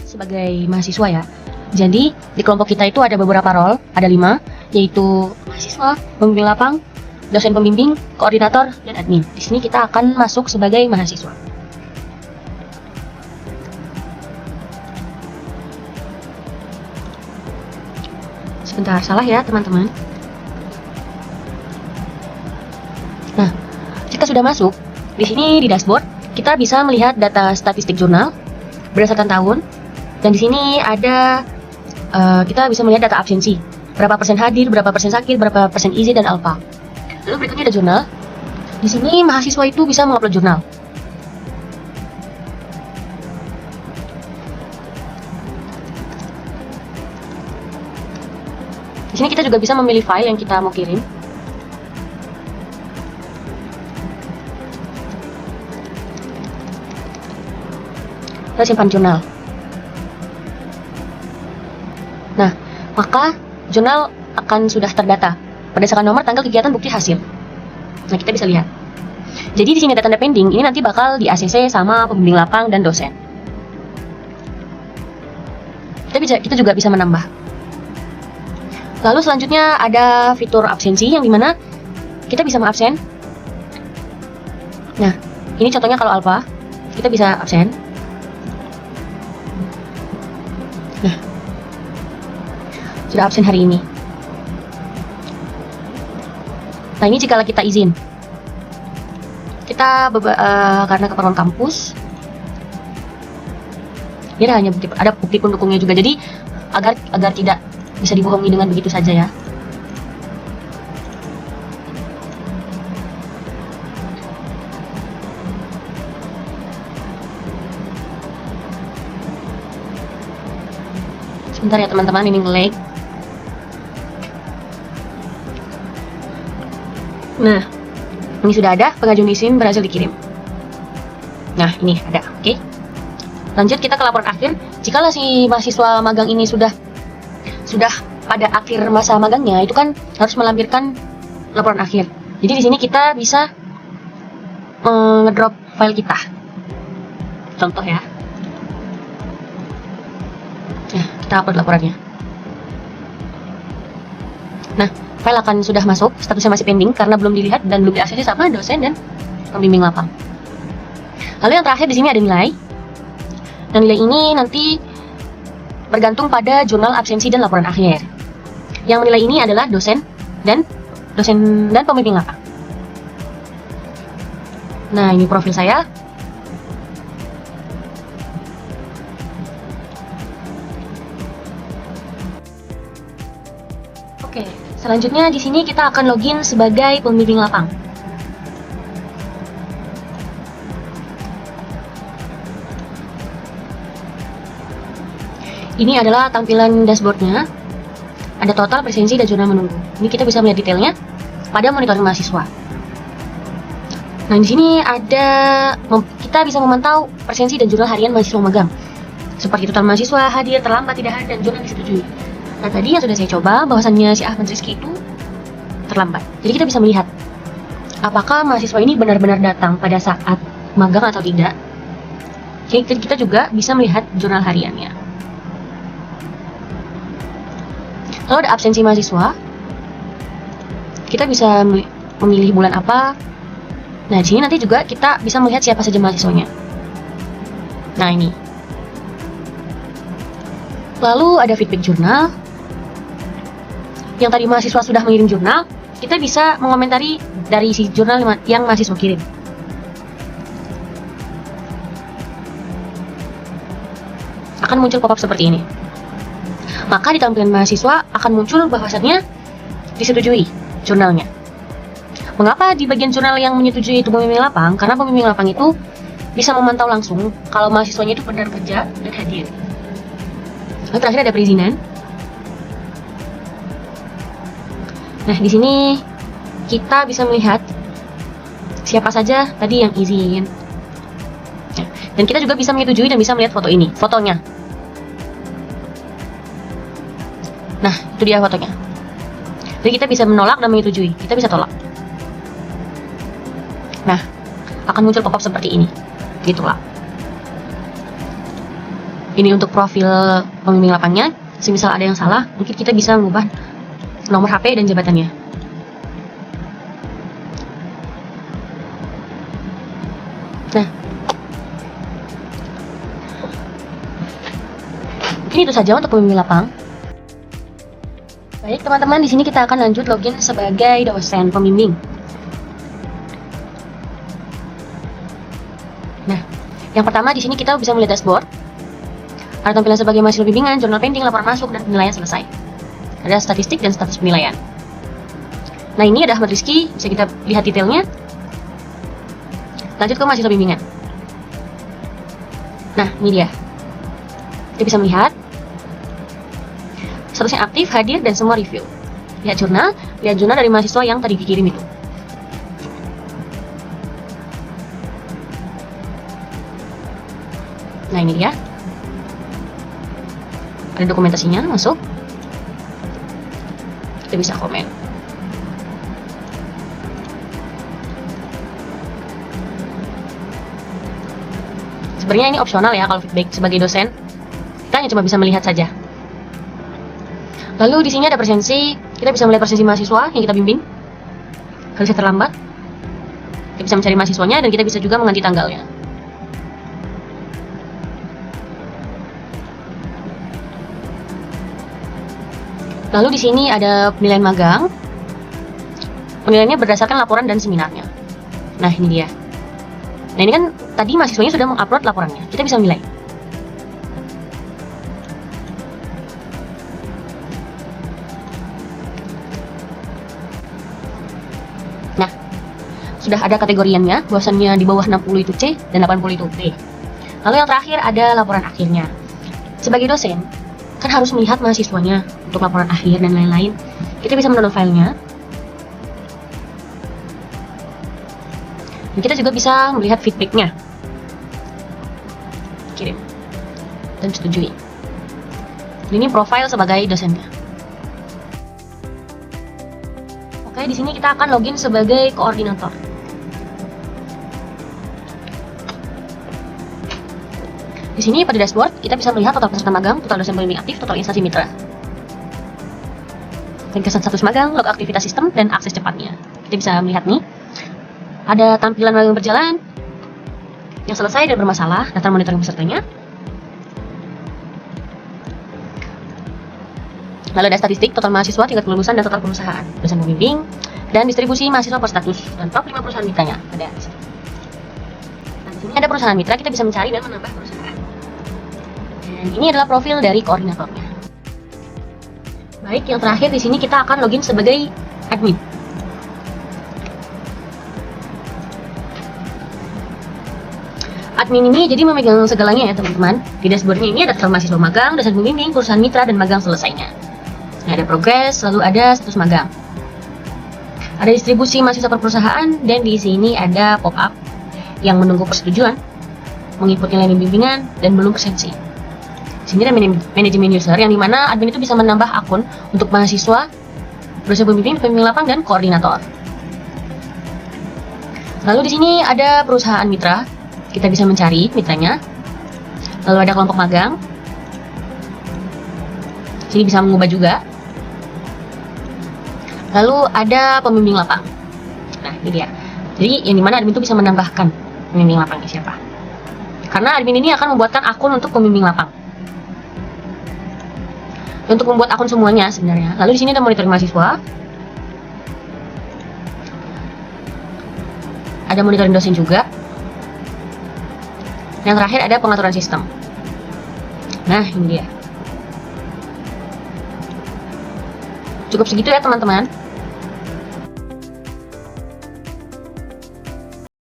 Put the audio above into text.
sebagai mahasiswa ya. Jadi di kelompok kita itu ada beberapa role, ada 5, yaitu mahasiswa, pembimbing lapang, dosen pembimbing, koordinator, dan admin. Di sini kita akan masuk sebagai mahasiswa. Sebentar, salah ya teman-teman. Nah, jika sudah masuk, di sini di dashboard kita bisa melihat data statistik jurnal berdasarkan tahun, dan di sini ada kita bisa melihat data absensi, berapa persen hadir, berapa persen sakit, berapa persen easy, dan alpha. Lalu berikutnya ada jurnal. Di sini mahasiswa itu bisa mengupload jurnal. Di sini kita juga bisa memilih file yang kita mau kirim. Kita simpan jurnal. Nah, maka jurnal akan sudah terdata berdasarkan nomor, tanggal, kegiatan, bukti, hasil. Nah, kita bisa lihat. Jadi di sini ada tanda pending, ini nanti bakal di ACC sama pembimbing lapang dan dosen. Kita juga bisa menambah. Lalu selanjutnya ada fitur absensi yang dimana kita bisa mengabsen. Nah, ini contohnya kalau alpha, kita bisa absen. Nah, sudah absen hari ini. Nah, ini jika kita izin. Kita karena keperluan kampus. Ini hanya ada bukti pendukungnya juga. Jadi agar tidak bisa dibohongi dengan begitu saja ya. Sebentar ya teman-teman, ini nge-lag. Nah, ini sudah ada, pengajuan izin berhasil dikirim. Nah, ini ada, oke. Lanjut kita ke laporan akhir. Jikalau si mahasiswa magang ini sudah pada akhir masa magangnya, itu kan harus melampirkan laporan akhir. Jadi di sini kita bisa ngedrop file kita. Contoh ya. Nah, kita upload laporannya. Nah, file akan sudah masuk, statusnya masih pending karena belum dilihat dan belum diakses sama dosen dan pembimbing lapang. Lalu yang terakhir di sini ada nilai. Dan nilai ini nanti bergantung pada jurnal absensi dan laporan akhir. Yang menilai ini adalah dosen dan pembimbing lapang. Nah, ini profil saya. Oke, selanjutnya di sini kita akan login sebagai pembimbing lapang. Ini adalah tampilan dashboardnya. Ada total, presensi, dan jurnal menunggu. Ini kita bisa melihat detailnya pada monitoring mahasiswa. Nah, di sini kita bisa memantau presensi dan jurnal harian mahasiswa magang. Seperti total mahasiswa, hadir, terlambat, tidak hadir, dan jurnal disetujui. Nah, tadi yang sudah saya coba, bahwasannya si Ahmad Rizky itu terlambat. Jadi kita bisa melihat apakah mahasiswa ini benar-benar datang pada saat magang atau tidak. Jadi kita juga bisa melihat jurnal hariannya. Kalau ada absensi mahasiswa, kita bisa memilih bulan apa. Nah, di sini nanti juga kita bisa melihat siapa saja mahasiswanya. Nah, ini. Lalu ada feedback jurnal. Yang tadi mahasiswa sudah mengirim jurnal, kita bisa mengomentari dari si jurnal yang mahasiswa kirim. Akan muncul pop-up seperti ini. Maka di tampilan mahasiswa akan muncul bahwasannya disetujui jurnalnya. Mengapa di bagian jurnal yang menyetujui itu pembimbing lapang? Karena pembimbing lapang itu bisa memantau langsung kalau mahasiswanya itu benar kerja dan hadir. Lalu terakhir ada perizinan. Nah, di sini kita bisa melihat siapa saja tadi yang izin. Dan kita juga bisa menyetujui dan bisa melihat fotonya. Nah, itu dia fotonya. Jadi kita bisa menolak dan menyetujui. Kita bisa tolak. Nah, akan muncul pop-up seperti ini. Gitulah. Ini untuk profil pembimbing lapangnya. Semisal ada yang salah, mungkin kita bisa mengubah nomor HP dan jabatannya. Nah, ini itu saja untuk pembimbing lapang. Baik teman-teman, di sini kita akan lanjut login sebagai dosen pembimbing. Nah, yang pertama di sini kita bisa melihat dashboard. Ada tampilan sebagai mahasiswa bimbingan, jurnal pending, laporan masuk, dan penilaian selesai. Ada statistik dan status penilaian. Nah, ini ada Ahmad Rizky, bisa kita lihat detailnya. Lanjut ke mahasiswa bimbingan. Nah, ini dia. Kita bisa melihat statusnya aktif, hadir, dan semua review. Lihat jurnal dari mahasiswa yang tadi dikirim itu. Nah, ini dia. Ada dokumentasinya, masuk. Kita bisa komen. Sebenarnya ini opsional ya kalau feedback sebagai dosen. Kita hanya cuma bisa melihat saja. Lalu di sini ada presensi, kita bisa melihat presensi mahasiswa yang kita bimbing. Kalau saya terlambat, kita bisa mencari mahasiswanya dan kita bisa juga mengganti tanggalnya. Lalu di sini ada penilaian magang. Penilaiannya berdasarkan laporan dan seminarnya. Nah, ini dia. Nah, ini kan tadi mahasiswanya sudah mengupload laporannya. Kita bisa menilai. Nah, sudah ada kategoriannya, bahwasannya di bawah 60 itu C dan 80 itu B. Lalu yang terakhir ada laporan akhirnya. Sebagai dosen, kan harus melihat mahasiswanya untuk laporan akhir dan lain-lain. Kita bisa mendownload filenya. Dan kita juga bisa melihat feedbacknya. Kirim. Dan setujui. Ini profil sebagai dosennya. Oke, di sini kita akan login sebagai koordinator. Di sini pada dashboard kita bisa melihat total peserta magang, total dosen pembimbing aktif, total instansi mitra, ringkasan status magang, log aktivitas sistem, dan akses cepatnya. Kita bisa melihat nih, ada tampilan magang berjalan, yang selesai dan bermasalah, daftar monitoring pesertanya. Lalu ada statistik, total mahasiswa, tingkat kelulusan, dan total perusahaan, dosen pembimbing, dan distribusi mahasiswa per status, dan top 5 perusahaan mitranya. Ada di sini. Nah, di sini ada perusahaan mitra, kita bisa mencari dan menambah perusahaan. Dan ini adalah profil dari koordinatornya. Baik, yang terakhir di sini kita akan login sebagai admin. Admin ini jadi memegang segalanya ya teman-teman. Di dashboardnya ini ada daftar mahasiswa magang, dosen pembimbing, perusahaan mitra, dan magang selesainya. Nah, ada progres, lalu ada status magang. Ada distribusi mahasiswa per perusahaan, dan di sini ada pop-up yang menunggu persetujuan, menginput nilai bimbingan, dan belum presensi. Di sini ada manajemen user yang dimana admin itu bisa menambah akun untuk mahasiswa, dosen pembimbing, pembimbing lapang, dan koordinator. Lalu di sini ada perusahaan mitra, kita bisa mencari mitranya. Lalu ada kelompok magang. Di sini bisa mengubah juga. Lalu ada pembimbing lapang. Nah, ini dia. Jadi yang dimana admin itu bisa menambahkan pembimbing lapangnya siapa. Karena admin ini akan membuatkan akun untuk pembimbing lapang. Untuk membuat akun semuanya sebenarnya. Lalu di sini ada monitoring mahasiswa. Ada monitoring dosen juga. Yang terakhir ada pengaturan sistem. Nah, ini dia. Cukup segitu ya teman-teman.